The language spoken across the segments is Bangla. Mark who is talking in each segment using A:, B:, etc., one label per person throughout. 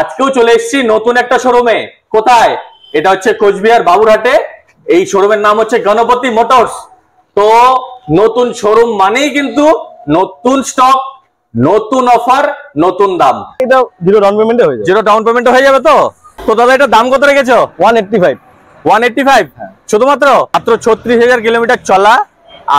A: আজকেও চলে এসেছি নতুন একটা শোরুমে। কোথায়? এটা হচ্ছে কোচবিহার বাবুরহাটে। এই শোরুমের নাম হচ্ছে গণপতি মোটরস। তো নতুন শোরুম মানেই কিন্তু নতুন স্টক, নতুন অফার, নতুন দাম।
B: এটা জিরো ডাউন পেমেন্টে হয়ে যাবে।
A: জিরো ডাউন পেমেন্টে হয়ে যাবে তো? তো দাদা এটা দাম কত রেখেছো?
B: 185।
A: 185 শুধুমাত্র? মাত্র 36,000 কিলোমিটার চলা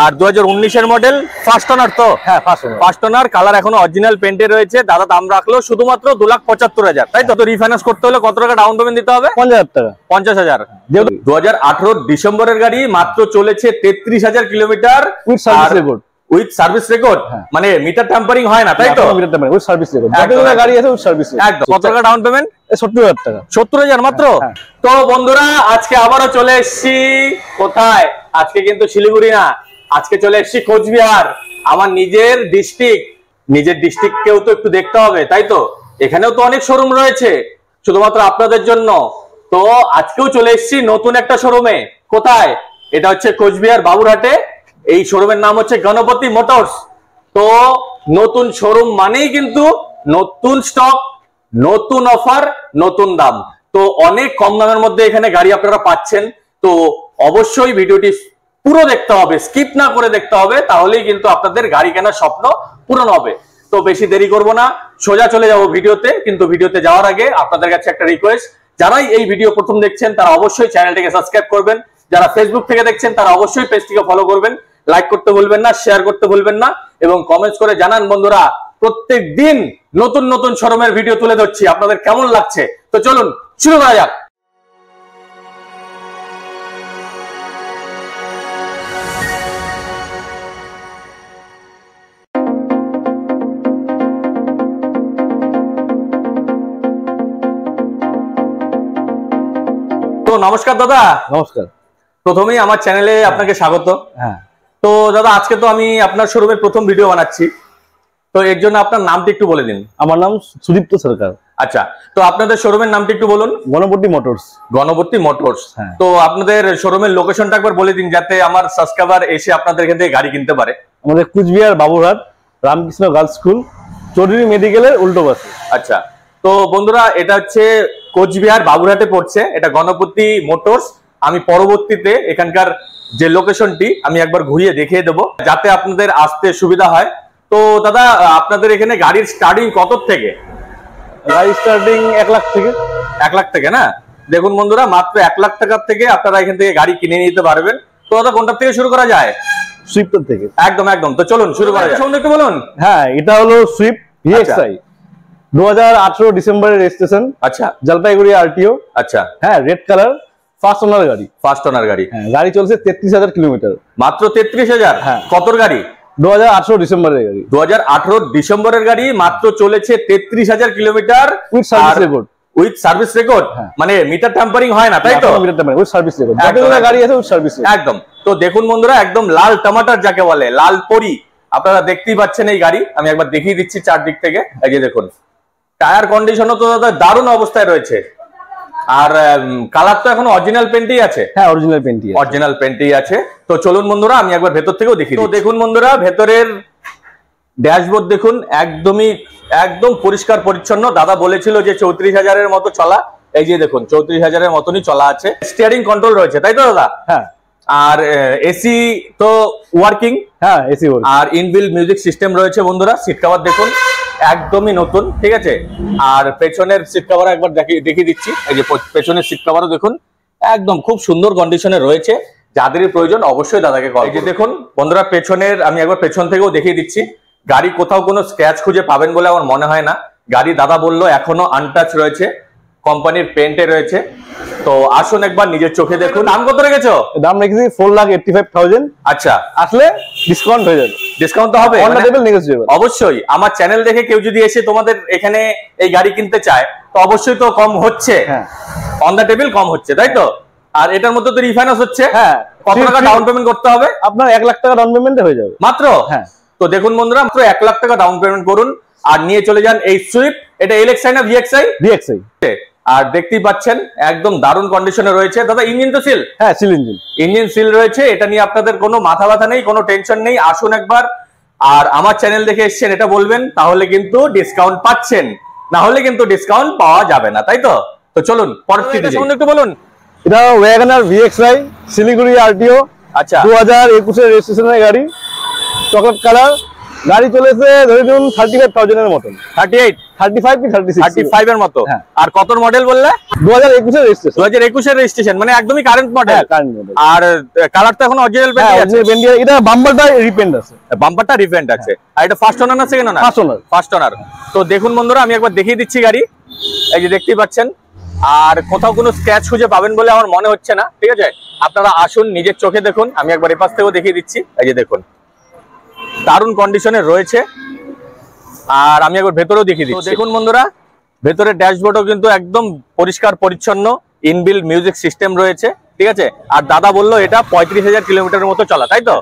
A: আর 2019 এর মডেল। ফার্স্ট ওনার তো?
B: হ্যাঁ,
A: ফার্স্ট ওনার। কালার এখনো অরিজিনাল পেন্টে রয়েছে। দাদা দাম রাখলো শুধুমাত্র 2,75,000, তাই তো? রিফাইন্যান্স করতে হলে কত টাকা ডাউন পেমেন্ট দিতে হবে?
B: 50,000 টাকা।
A: 50,000। 2018 ডিসেম্বরের গাড়ি, মাত্র চলেছে 33,000 kilometre
B: with service record.
A: With service record, মানে মিটার ট্যাম্পারিং হয় না, তাই তো?
B: Meter tampering with service record. যতগুলো গাড়ি আছে উইথ সার্ভিস রেকর্ড।
A: একদম। কত টাকা ডাউন পেমেন্ট?
B: 70,000 টাকা।
A: 70,000 মাত্র? তো বন্ধুরা আজকে আবারও চলে এসেছি। কোথায়? আজকে কিন্তু শিলিগুড়ি না, আজকে চলে এসেছি কোচবিহার। আমার নিজের ডিস্ট্রিক্ট। নিজের ডিস্ট্রিক্টকেও তো একটু দেখতে হবে, তাই তো? এখানেও তো অনেক শোরুম রয়েছে শুধুমাত্র আপনাদের জন্য। তো আজকেও চলে এসেছি নতুন একটা শোরুমে। কোথায়? এটা হচ্ছে কোচবিহার বাবুরহাটে। এই শোরুমের নাম হচ্ছে গণপতি মোটরস। তো নতুন শোরুম মানেই কিন্তু নতুন স্টক, নতুন অফার, নতুন দাম। তো অনেক কম দামের মধ্যে এখানে গাড়ি আপনারা পাচ্ছেন। তো অবশ্যই ভিডিওটি পুরো দেখতে হবে, স্কিপ না করে দেখতে হবে, তাহলেই কিন্তু আপনাদের গাড়ি কেনার স্বপ্ন পূরণ হবে। তো বেশি দেরি করব না, সোজা চলে যাব ভিডিওতে। কিন্তু ভিডিওতে যাওয়ার আগে আপনাদের কাছে একটা রিকোয়েস্ট, যারাই এই ভিডিও প্রথম দেখছেন তারা অবশ্যই চ্যানেলটিকে সাবস্ক্রাইব করবেন। যারা ফেসবুক থেকে দেখছেন তারা অবশ্যই পেজটিকে ফলো করবেন। লাইক করতে ভুলবেন না, শেয়ার করতে ভুলবেন না, এবং কমেন্টস করে জানান বন্ধুরা প্রত্যেক দিন নতুন নতুন শোরুমের ভিডিও তুলে ধরছি, আপনাদের কেমন লাগছে। তো চলুন শুরু করা যাক। তো নমস্কার দাদা।
B: নমস্কার।
A: প্রথমেই আমার চ্যানেলে আপনাকে স্বাগত।
B: হ্যাঁ।
A: তো দাদা আজকে তো আমি আপনার শোরুমের প্রথম ভিডিও বানাচ্ছি, তো এর জন্য আপনার নামটি একটু বলে দিন।
B: আমার নাম সুদীপ্ত সরকার।
A: আচ্ছা, তো আপনাদের শোরুমের নামটি একটু বলুন।
B: গণপতি মোটরস।
A: গণপতি মোটরস। তো আপনাদের শোরুমের লোকেশনটা একবার বলে দিন, যাতে আমার সাবস্ক্রাইবার এসে আপনাদের এখান থেকে গাড়ি কিনতে পারে।
B: আমাদের কুচবিহার বাবুরহাট রামকৃষ্ণ গার্লস স্কুল, চৌধুরী মেডিকেলের উল্টো পাশে।
A: আচ্ছা, তো বন্ধুরা এটা হচ্ছে কোচবিহার বাবুরহাটে পড়ছে, এটা গণপতি মোটরস। আমি পরবর্তীতে এখানকার যে লোকেশনটি আমি একবার ঘুরিয়ে দেখিয়ে দেবো, যাতে আপনাদের আসতে সুবিধা হয়। তো দাদা আপনাদের এখানে গাড়ির স্টার্টিং কত থেকে?
B: গাড়ি স্টার্টিং 1 লাখ থেকে।
A: 1 লাখ থেকে না? দেখুন বন্ধুরা, মাত্র 1 লাখ টাকার থেকে আপনারা এখান থেকে গাড়ি কিনে নিতে পারবেন। তো দাদা কোনটা থেকে শুরু করা যায়?
B: সুইফট থেকে।
A: একদম একদম। তো চলুন শুরু করা যাক। একটু বলুন।
B: হ্যাঁ, এটা হলো সুইফট ভিএক্সআই। 2018 ডিসেম্বরের রেজিস্ট্রেশন।
A: আচ্ছা।
B: জলপাইগুড়ি আরটিও।
A: আচ্ছা।
B: হ্যাঁ, রেড কালার, ফার্স্ট ওনার গাড়ি।
A: ফার্স্ট ওনার গাড়ি।
B: হ্যাঁ, গাড়ি চলছে 33,000 কিলোমিটার।
A: মাত্র 33,000?
B: হ্যাঁ।
A: কতর গাড়ি?
B: 2018 ডিসেম্বরের গাড়ি।
A: 2018 ডিসেম্বরের গাড়ি, মাত্র চলেছে 33,000 kilometre
B: with service record.
A: With service record, মানে মিটার ট্যাম্পারিং হয় না, তাই তো?
B: Meter tampering with service record. যতগুলো গাড়ি আছে উইথ সার্ভিস রেকর্ড।
A: একদম। তো দেখুন বন্ধুরা, একদম লাল টমাটার যাকে বলে, লাল পরি। আপনারা দেখতেই পাচ্ছেন এই গাড়ি, আমি একবার দেখিয়ে দিচ্ছি চারদিক থেকে। এই যে দেখুন, টায়ার কন্ডিশনও তো দাদা দারুণ অবস্থায় রয়েছে। আর কালার তো এখন অরিজিনাল পেন্টই আছে।
B: হ্যাঁ, অরিজিনাল পেন্টই আছে।
A: অরিজিনাল পেন্টই আছে। তো চলুন বন্ধুরা আমি একবার ভেতর থেকেও দেখি। তো দেখুন বন্ধুরা, ভেতরের ড্যাশবোর্ড দেখুন, একদম পরিষ্কার পরিচ্ছন্ন। দাদা বলেছিল যে 34,000-এর মতো চলা। এই যে দেখুন 34,000-এর মতনই চলা আছে। স্টিয়ারিং কন্ট্রোল রয়েছে, তাই তো দাদা?
B: হ্যাঁ।
A: আর এসি তো ওয়ার্কিং।
B: হ্যাঁ, এসি ওয়ার্কিং।
A: আর ইনবিল্ট মিউজিক সিস্টেম রয়েছে বন্ধুরা। সিট কভার দেখুন একদমই নতুন, ঠিক আছে। আর পেছনের সিট কভার একবার দেখিয়ে দিচ্ছি। এই যে পেছনের সিট কভারও দেখুন একদম খুব সুন্দর কন্ডিশনে রয়েছে। যাদেরই প্রয়োজন অবশ্যই দাদাকে কল। এই যে দেখুন বন্ধুরা, পেছনের আমি একবার পেছন থেকেও দেখিয়ে দিচ্ছি। গাড়ি কোথাও কোনো স্ক্র্যাচ খুঁজে পাবেন বলে আমার মনে হয় না। গাড়ি দাদা বললো এখনো আনটাচ রয়েছে, কোম্পানির পেন্টে রয়েছে। তো আসুন একবার নিজের চোখে দেখুন। দাম কত রেখেছো?
B: দাম রেখেছি 4,85,000।
A: আচ্ছা,
B: আসলে ডিসকাউন্ট হয়ে যাবে।
A: ডিসকাউন্ট তো হবে, অবশ্যই। আমার চ্যানেল দেখে কেউ যদি এসে তোমাদের এখানে এই গাড়ি কিনতে চায়, তো অবশ্যই তো কম হচ্ছে।
B: হ্যাঁ,
A: অন দ্য টেবিল কম হচ্ছে, তাই তো? আর এটার মধ্যে তো রিফাইন্যান্স হচ্ছে।
B: হ্যাঁ।
A: কত টাকা ডাউন পেমেন্ট করতে হবে?
B: আপনার 1 লাখ টাকা ডাউন পেমেন্টে হয়ে যাবে
A: মাত্র।
B: হ্যাঁ।
A: তো দেখুন বন্ধুরা, মাত্র 1 লাখ টাকা ডাউন পেমেন্ট করুন আর নিয়ে চলে যান এই সুইফট। এটা এলএক্সআই না ভিএক্সআই?
B: ভিএক্সআই।
A: আর দেখতেই পাচ্ছেন একদম দারুণ কন্ডিশনে রয়েছে। দাদা ইঞ্জিন তো সিল?
B: হ্যাঁ, সিল ইঞ্জিন।
A: ইঞ্জিন সিল রয়েছে। এটা নিয়ে আপনাদের কোনো মাথা ব্যথা নেই, কোনো টেনশন নেই। আসুন একবার। আর আমার চ্যানেল দেখে এসেছেন এটা বলবেন, তাহলে কিন্তু ডিসকাউন্ট পাচ্ছেন। না হলে কিন্তু ডিসকাউন্ট পাওয়া যাবে না, তাই তো? তো চলুন পরবর্তীতে একটু বলুন।
B: এটা ওয়াগনার VXi শিলিগুড়ি RTO।
A: আচ্ছা,
B: 2021 এর রেজিস্ট্রেশনের গাড়ি, চকলেট কালার। গাড়ি চলেছে ধরে নিন 35,000 এর মতন।
A: 38,
B: 35 কি 36,
A: 35 এর মতো। আর কত মডেল বললে?
B: 2021 এর রেজিস্ট্রেশন।
A: 2021 এর রেজিস্ট্রেশন, মানে একদমই কারেন্ট মডেল। আর কালার তো এখন অরিজিনাল পেন্ট আছে।
B: এটা বাম্পারটা রিপেন্ট আছে,
A: বাম্পারটা রিপেন্ট আছে। আর এটা ফার্স্ট ওনার না সেকেন্ড ওনার? First owner. তো দেখুন বন্ধুরা, আমি একবার দেখিয়ে দিচ্ছি গাড়ি। এই যে দেখতেই পাচ্ছেন, আর কোথাও কোনো স্ক্র্যাচ খুঁজে পাবেন বলে আমার মনে হচ্ছে না, ঠিক আছে? আপনারা আসুন, নিজের চোখে দেখুন। আমি একবার এই পাশ থেকেও দেখিয়ে দিচ্ছি। এই যে দেখুন, দারুণ কন্ডিশনে রয়েছে। আর আমি একবার ভেতরেও দেখিয়ে দিচ্ছি। দেখুন বন্ধুরা, ভেতরের ড্যাশবোর্ডও কিন্তু একদম পরিষ্কার পরিচ্ছন্ন, ইনবিল্ট মিউজিক সিস্টেম রয়েছে, ঠিক আছে? আর দাদা বললো এটা 35,000 কিলোমিটারের মতো চলা, তাই তো?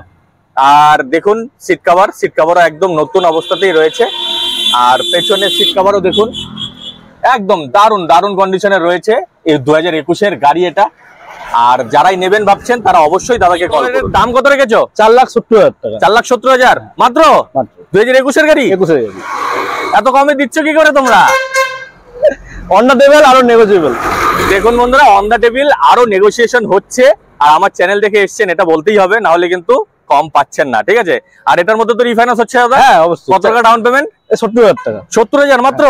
A: আর দেখুন সিট কাভারও একদম নতুন অবস্থাতেই রয়েছে। আর পেছনের সিট কাভারও দেখুন একদম দারুণ কন্ডিশনে রয়েছে। এই 2021 এর গাড়ি এটা। আর যারাই নেবেন ভাবছেন তারা অবশ্যই দাদাকে কল করুন। দাম কত রেখেছো?
B: 4,70,000 টাকা।
A: 4,70,000 মাত্র? 2021 এর গাড়ি?
B: 21 এর গাড়ি।
A: এত কমে দিচ্ছ কি করে তোমরা?
B: অন দা টেবিল আরো নেগোশিয়েবল।
A: দেখুন বন্ধুরা, অন দা টেবিল আরো নেগোসিয়েশন হচ্ছে। আর আমার চ্যানেল দেখে এসেছেন এটা বলতেই হবে, না হলে কিন্তু কম পাচ্ছেন না, ঠিক আছে? আর এটার মধ্যে তো রিফাইন্যান্স হচ্ছে দাদা?
B: হ্যাঁ অবশ্যই।
A: কত টাকা ডাউন পেমেন্ট?
B: 70,000 টাকা।
A: 70,000 মাত্র?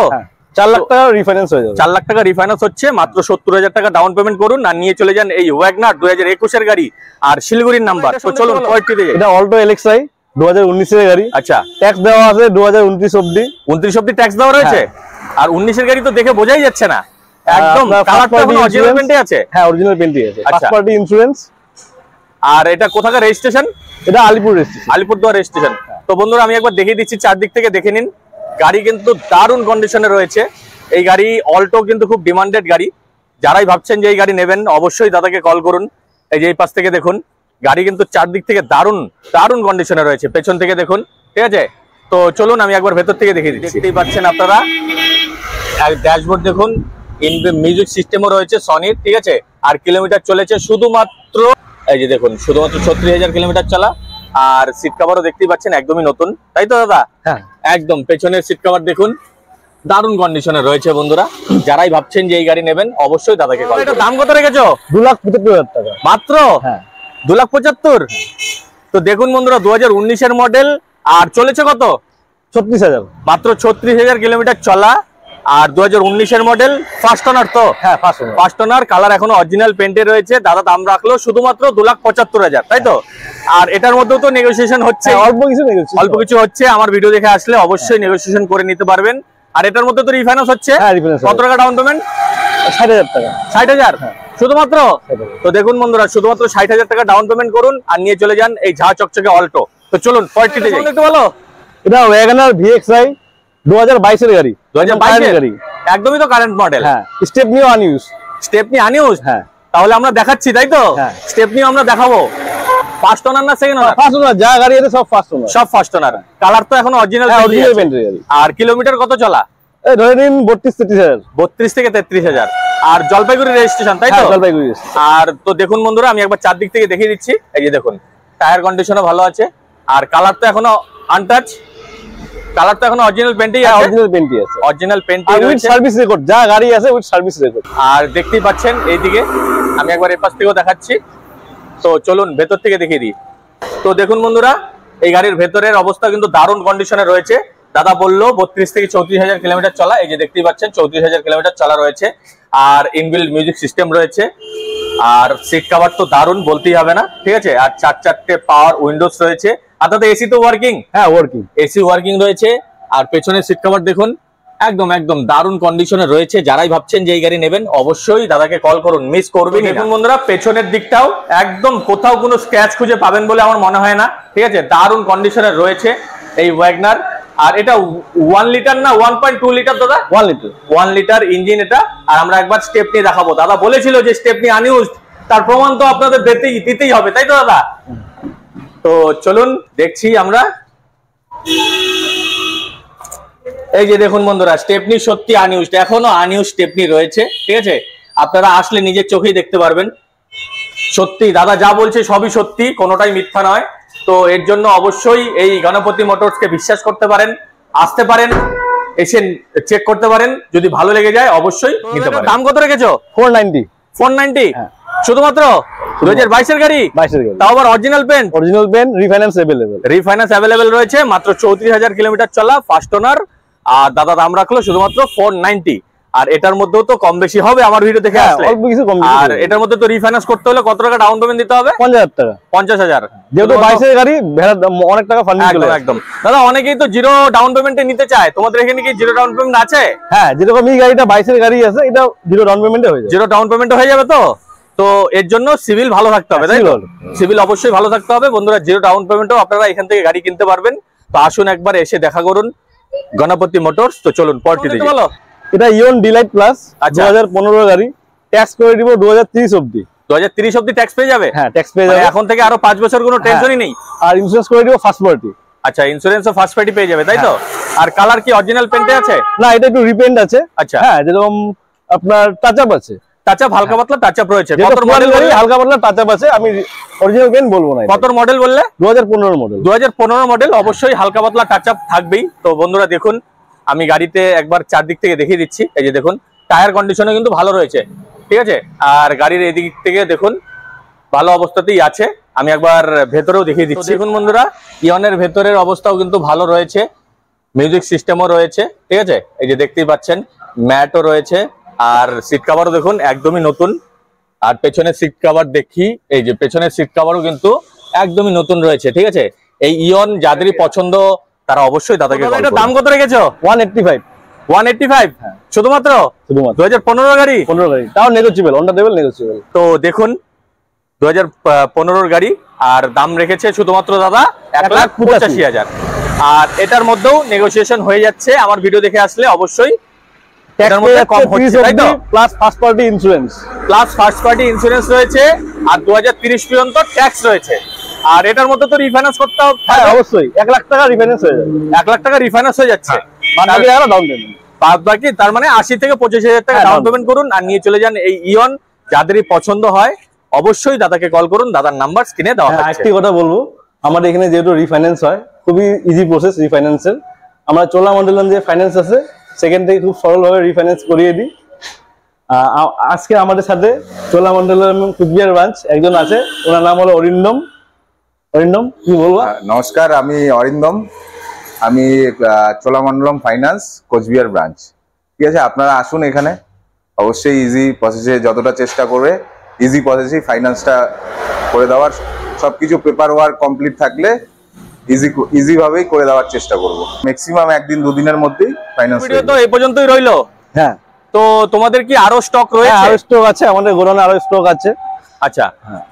B: 4 লাখ টাকা রিফাইন্যান্স হয়ে যাবে।
A: 4 লাখ টাকা রিফাইন্যান্স হচ্ছে, মাত্র 70,000 টাকা ডাউন পেমেন্ট করুন আর নিয়ে চলে যান এই ওয়াগনার 2021 এর গাড়ি। আর শিলিগুড়ির নাম্বার। তো চলুন পরবর্তীতে যাই।
B: এটা অল্টো LXi 2019 এর গাড়ি।
A: আচ্ছা,
B: ট্যাক্স দেওয়া আছে 2029 অবধি।
A: 29 অবধি ট্যাক্স দেওয়া রয়েছে। আর 19 এর গাড়ি তো দেখে বোঝাই যাচ্ছে না, একদম কালারটা অরিজিনাল পেন্টে আছে।
B: হ্যাঁ অরিজিনাল পেন্টে আছে। First party insurance.
A: আর এটা কোথাকার রেজিস্ট্রেশন?
B: এটা আলিপুর রেজিস্ট্রেশন।
A: আলিপুরদুয়ার রেজিস্ট্রেশন। তো বন্ধুরা, আমি একবার দেখিয়ে দিচ্ছি, চারদিক থেকে দেখে নিন। গাড়ি কিন্তু দারুণ কন্ডিশনে রয়েছে। এই গাড়ি অল্টো কিন্তু খুব ডিমান্ডেড গাড়ি। যারাই ভাবছেন যে এই গাড়ি নেবেন অবশ্যই দাদাকে কল করুন। এই যে এই পাশ থেকে দেখুন, গাড়ি কিন্তু চারদিক থেকে দারুণ কন্ডিশনে রয়েছে। পেছন থেকে দেখুন, ঠিক আছে? তো চলুন আমি একবার ভেতর থেকে দেখিয়ে দিচ্ছি। দেখতেই পাচ্ছেন আপনারা, ড্যাশবোর্ড দেখুন, মিউজিক সিস্টেমও রয়েছে সনির, ঠিক আছে? আর কিলোমিটার চলেছে শুধুমাত্র, এই যে দেখুন, শুধুমাত্র 36,000 কিলোমিটার চলা। আর সিট কভারও দেখতেই পাচ্ছেন একদমই নতুন, তাই তো দাদা?
B: হ্যাঁ
A: একদম। পেছনের সিট কভার দেখুন দারুণ কন্ডিশনে রয়েছে। বন্ধুরা, যারাই ভাবছেন যে এই গাড়ি নেবেন অবশ্যই দাদাকে কল করুন। এটা দাম কত রেখেছো?
B: 2,75,000 টাকা
A: মাত্র? হ্যাঁ 2,75,000। তো দেখুন বন্ধুরা, 2019 এর মডেল। আর চলেছে কত?
B: 36,000।
A: মাত্র 36,000 কিলোমিটার চলা। আর 2019 এর মডেল, ফার্স্ট ওনার তো?
B: হ্যাঁ
A: ফার্স্ট ওনার। কালার এখনো অরিজিনাল পেন্টে রয়েছে। দাদা দাম রাখলো শুধুমাত্র 2,75,000, তাই তো? আর এটার মধ্যেও তো নেগোসিয়েশন হচ্ছে, অল্প কিছু হচ্ছে। আমার ভিডিও দেখে আসলে অবশ্যই নেগোসিয়েশন করে নিতে পারবেন। আর এটার মধ্যে তো রিফাইন্যান্স হচ্ছে। কত টাকা ডাউন পেমেন্ট?
B: 60,000 টাকা।
A: 60,000 শুধুমাত্র? তো দেখুন বন্ধুরা, শুধুমাত্র 60,000 টাকা ডাউন পেমেন্ট করুন আর নিয়ে চলে যান এই ঝা চকচকে অল্টো। তো চলুন পরবর্তীতে যাই। একটু বলো।
B: এটা ওয়াগনার VXi 2022 এর গাড়ি।
A: 2022 এর গাড়ি, একদমই তো কারেন্ট মডেল।
B: হ্যাঁ, স্টেপনিও আনইউজ।
A: স্টেপনি আনইউজ? হ্যাঁ। তাহলে আমরা দেখাচ্ছি, তাই তো? স্টেপনিও আমরা দেখাবো। ফার্স্ট ওনার না সেকেন্ড ওনার?
B: First owner. যা গাড়ি আছে সব ফার্স্ট ওনার।
A: সব ফার্স্ট ওনার। কালার তো এখনো অরিজিনাল
B: পেন্টের গাড়ি।
A: আর কিলোমিটার কত চলা?
B: এই ধরে নিন 32-33,000।
A: 32 থেকে 33,000। আর জলপাইগুড়ি রেজিস্ট্রেশন, তাই তো?
B: জলপাইগুড়ি। আর
A: তো দেখুন বন্ধুরা, আমি একবার চারদিক থেকে দেখিয়ে দিচ্ছি। এই যে দেখুন, টায়ার কন্ডিশনও ভালো আছে। আর কালার তো এখনো আনটাচ, কালার তো এখনো অরিজিনাল পেন্টই আছে। অরিজিনাল পেন্টই
B: উইথ সার্ভিস রেকর্ড। যা গাড়ি আছে উইথ সার্ভিস রেকর্ড।
A: আর দেখতেই পাচ্ছেন এইদিকে, আমি একবার এই পাশ থেকেও দেখাচ্ছি। তো চলুন ভেতর থেকে দেখিয়ে দিই। তো দেখুন বন্ধুরা, এই গাড়ির ভেতরের অবস্থা কিন্তু দারুণ কন্ডিশনে রয়েছে। দাদা বললো 32 থেকে 34,000 কিলোমিটার চলা। এই যে দেখতেই পাচ্ছেন 34,000 কিলোমিটার চলা রয়েছে। আর ইনবিল্ট মিউজিক সিস্টেম রয়েছে। আর সিট কভার তো দারুণ, বলতেই হবে না, ঠিক আছে? আর 4 পাওয়ার উইন্ডোজ রয়েছে। আর দাদা এসি তো ওয়ার্কিং? হ্যাঁ ওয়ার্কিং, এসি ওয়ার্কিং রয়েছে। আর পেছনের সিট কভার দেখুন একদম দারুণ কন্ডিশনে রয়েছে। যারাই ভাবছেন যে এই গাড়ি নেবেন অবশ্যই দাদাকে কল করুন, মিস করবেন। দেখুন বন্ধুরা, পেছনের দিকটাও একদম কোথাও কোনো স্ক্র্যাচ খুঁজে পাবেন বলে আমার মনে হয় না, ঠিক আছে? দারুণ কন্ডিশনে রয়েছে এই ওয়াগনার। আর এটা 1 লিটার না 1.2 লিটার দাদা? 1 লিটার ইঞ্জিন এটা। আর আমরা একবার স্টেপনি দেখাবো। দাদা বলেছিল যে স্টেপনি আনইউজড, তার প্রমাণ তো আপনাদের দিতেই হবে, তাই তো দাদা? তো চলুন দেখছি আমরা। এই যে দেখুন বন্ধুরা, স্টেপনি সত্যি আনইউজড, এখনো আনইউজ স্টেপনি রয়েছে, ঠিক আছে? আপনারা আসলে নিজের চোখেই দেখতে পারবেন। সত্যি দাদা যা বলছে সবই সত্যি, কোনোটাই মিথ্যা নয়। তো এর জন্য অবশ্যই এই গণপতি মোটরসকে বিশ্বাস করতে পারেন, আসতে পারেন। এসে চেক করতে পারেন, যদি ভালো লেগে যায় অবশ্যই নিতে পারেন। দাম কত রেখেছো?
B: 490।
A: 490 শুধুমাত্র 2022 এর গাড়ি,
B: 22 এর গাড়ি,
A: তাও আবার অরিজিনাল পেন।
B: অরিজিনাল পেন, রিফাইন্যান্স अवेलेबल,
A: রিফাইন্যান্স अवेलेबल রয়েছে, মাত্র 34,000 কিলোমিটার চলা, ফার্স্ট ওনার। আর দাদা দাম রাখলো শুধুমাত্র 490। আর এটার মধ্যেও তো কম বেশি হবে আমার ভিডিও দেখে আসলে,
B: অল্প কিছু কম।
A: আর এটার মধ্যে তো রিফাইন্যান্স করতে হলে কত টাকা ডাউন পেমেন্ট দিতে হবে?
B: 50,000 টাকা।
A: 50,000,
B: যেহেতু 22 এর গাড়ি, অনেক টাকা ফান্ডিং চলে আসে।
A: একদম দাদা, অনেকেই তো জিরো ডাউন পেমেন্টে নিতে চায়, তোমাদের এখানে কি জিরো ডাউন পেমেন্ট আছে?
B: হ্যাঁ, যেরকম এই গাড়িটা 22 এর গাড়ি আছে, এটা জিরো ডাউন পেমেন্টে হয়ে যাবে।
A: জিরো ডাউন পেমেন্টে হয়ে যাবে তো? তো এর জন্য সিভিল ভালো থাকতে হবে, তাই তো? সিভিল অবশ্যই ভালো থাকতে হবে বন্ধুরা। জিরো ডাউন পেমেন্টও আপনারা এখান থেকে গাড়ি কিনতে পারবেন। তো আসুন একবার এসে দেখা করুন গণপতি মোটরস। তো চলুন পরটি দেখি। বলো,
B: এটা ইয়ন ডিলাইট প্লাস, 2015 গাড়ি, ট্যাক্স করে দিব 2030 অবধি।
A: 2030 অবধি ট্যাক্স পেয়ে যাবে?
B: হ্যাঁ, ট্যাক্স পেয়ে যাবে।
A: এখন থেকে আরো 5 বছর কোনো টেনশনই নেই।
B: আর ইন্স্যুরেন্স করে দিব ফার্স্ট পার্টি।
A: আচ্ছা, ইন্স্যুরেন্সও ফার্স্ট পার্টি পেয়ে যাবে, তাই তো? আর কালার কি অরিজিনাল পেন্টে আছে?
B: না, এটা একটু রিপেন্ট আছে।
A: আচ্ছা,
B: হ্যাঁ, যেরকম আপনার টাচ আপ আছে,
A: টাচ আপ, হালকা পাতলা টাচ আপ রয়েছে।
B: কত
A: কত মডেল?
B: হালকা পাতলা টাচ আপ আছে, আমি অরিজিনাল পেন বলবো না।
A: কত মডেল বললে?
B: 2015 মডেল।
A: 2015 মডেল, অবশ্যই হালকা পাতলা টাচ আপ থাকবেই। তো বন্ধুরা দেখুন, আমি গাড়িতে একবার চারদিক থেকে দেখিয়ে দিচ্ছি। এই যে দেখুন, টায়ার কন্ডিশনও কিন্তু ভালো রয়েছে, ঠিক আছে? আর গাড়ির এদিক থেকে দেখুন ভালো অবস্থাতেই আছে। আমি একবার ভেতরেও দেখিয়ে দিচ্ছি। দেখুন বন্ধুরা, ইয়নের ভেতরের অবস্থাও কিন্তু ভালো রয়েছে, মিউজিক সিস্টেমও রয়েছে, ঠিক আছে? এই যে দেখতেই পাচ্ছেন, ম্যাটও রয়েছে। আর সিট কাভারও দেখুন একদমই নতুন। আর পেছনের সিট কাভার দেখি, এই যে পেছনের সিট কাভারও কিন্তু একদমই নতুন রয়েছে, ঠিক আছে? এই ইয়ন যাদেরই পছন্দ তারা অবশ্যই দাদাকে কল করুন। দাম কত রেখেছো?
B: 185।
A: 185 শুধুমাত্র? 2015 গাড়ি,
B: 15 গাড়ি, তাও নেগোশিয়েবল, অনটা দেবেল নেগোশিয়েবল।
A: তো দেখুন 2015 গাড়ি, আর দাম রেখেছে শুধুমাত্র দাদা 1,85,000। আর এটার মধ্যেও নেগোসিয়েশন হয়ে যাচ্ছে আমার ভিডিও দেখে আসলে অবশ্যই। এটার মধ্যে কম হচ্ছে, তাই তো?
B: Plus first party insurance,
A: plus first party insurance রয়েছে, আর 2030 পর্যন্ত ট্যাক্স রয়েছে। আর এটার মধ্যে তো রিফাইন্যান্স করতে হবে।
B: হ্যাঁ, অবশ্যই 1 লাখ টাকা রিফাইন্যান্স হয়ে যাবে।
A: 1 লাখ টাকা রিফাইন্যান্স হয়ে যাচ্ছে,
B: মানে আগে ডাউন পেমেন্ট,
A: বাদ বাকি তার মানে 80 থেকে 25,000 টাকা ডাউন পেমেন্ট করুন আর নিয়ে চলে যান এই ইয়ন। যাদেরই পছন্দ হয় অবশ্যই দাদাকে কল করুন, দাদার নাম্বার স্ক্রিনে দেওয়া আছে।
B: একটি কথা বলবো, আমাদের এখানে যেহেতু রিফাইন্যান্স হয়, খুবই ইজি প্রসেস রিফাইন্যান্সের। আমরা চোলামণ্ডলম যে ফাইন্যান্স আছে সেখান থেকে খুব সরলভাবে রিফাইন্যান্স করিয়ে দিই। আজকে আমাদের সাথে চোলামণ্ডলম কুচবিহার ব্রাঞ্চ একজন আছে, ওনার নাম হলো অরিন্দম। অরিন্দম, কি বলবো?
C: নমস্কার, আমি অরিন্দম, আমি চোলামণ্ডলম ফাইন্যান্স কোচবিহার ব্রাঞ্চ। ঠিক আছে, আপনারা আসুন এখানে, অবশ্যই ইজি প্রসেসে যতটা চেষ্টা করবে ইজি প্রসেসে ফাইন্যান্সটা করে দেওয়ার, সবকিছু পেপার ওয়ার্ক কমপ্লিট থাকলে ইজি ভাবেই করে দেওয়ার চেষ্টা করব। ম্যাক্সিমাম 1 দিন 2 দিনের মধ্যেই ফাইন্যান্স।
A: ভিডিও তো এই পর্যন্তই রইলো।
B: হ্যাঁ,
A: তো তোমাদের কি আরো স্টক রয়েছে?
B: আরো স্টক আছে, আমাদের গোডাউনে আরো স্টক আছে।
A: আচ্ছা,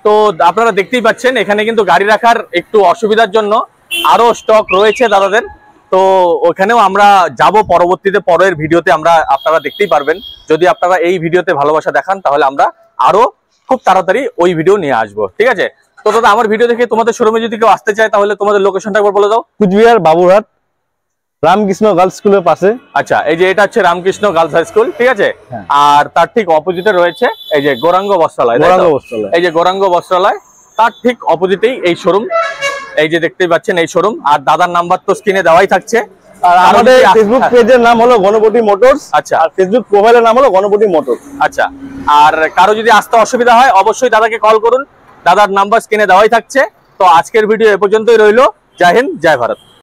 A: তো আপনারা দেখতেই পাচ্ছেন এখানে কিন্তু গাড়ি রাখার একটু অসুবিধার জন্য আরো স্টক রয়েছে দাদাদের। তো ওখানেও আমরা যাব পরবর্তীতে, পরের ভিডিওতে আমরা আপনারা দেখতেই পারবেন। যদি আপনারা এই ভিডিওতে ভালোবাসা দেখান তাহলে আমরা আরো খুব তাড়াতাড়ি ওই ভিডিও নিয়ে আসবো, ঠিক আছে? তো দাদা, আমার ভিডিও দেখে তোমাদের শোরুমে যদি কেউ আসতে চায় তাহলে তোমাদের লোকেশনটা একবার বলে দাও।
B: কুচবিহার বাবুরহাট রামকৃষ্ণ গার্লস স্কুলের পাশে।
A: আচ্ছা, এই যে এটা হচ্ছে রামকৃষ্ণ গার্লস হাই স্কুল, ঠিক আছে? আর তার ঠিক অপোজিটে রয়েছে এই যে গৌরাঙ্গ বস্ত্রালয়। এই যে গৌরাঙ্গ বস্ত্রালয়, তার ঠিক অপোজিটেই এই শোরুম। এই যে দেখতেই পাচ্ছেন এই শোরুম। আর দাদার নাম্বার তো স্ক্রিনে দেওয়াই থাকছে।
B: আর আমাদের ফেসবুক পেজের নাম হলো গণপতি মোটরস।
A: আচ্ছা,
B: আর ফেসবুক প্রোফাইলের নাম হলো গণপতি মোটরস।
A: আচ্ছা, আর কারো যদি আসতে অসুবিধা হয় অবশ্যই দাদাকে কল করুন, দাদার নাম্বার স্ক্রিনে দেওয়াই থাকছে। তো আজকের ভিডিও এ পর্যন্তই রইলো। জয় হিন্দ, জয় ভারত।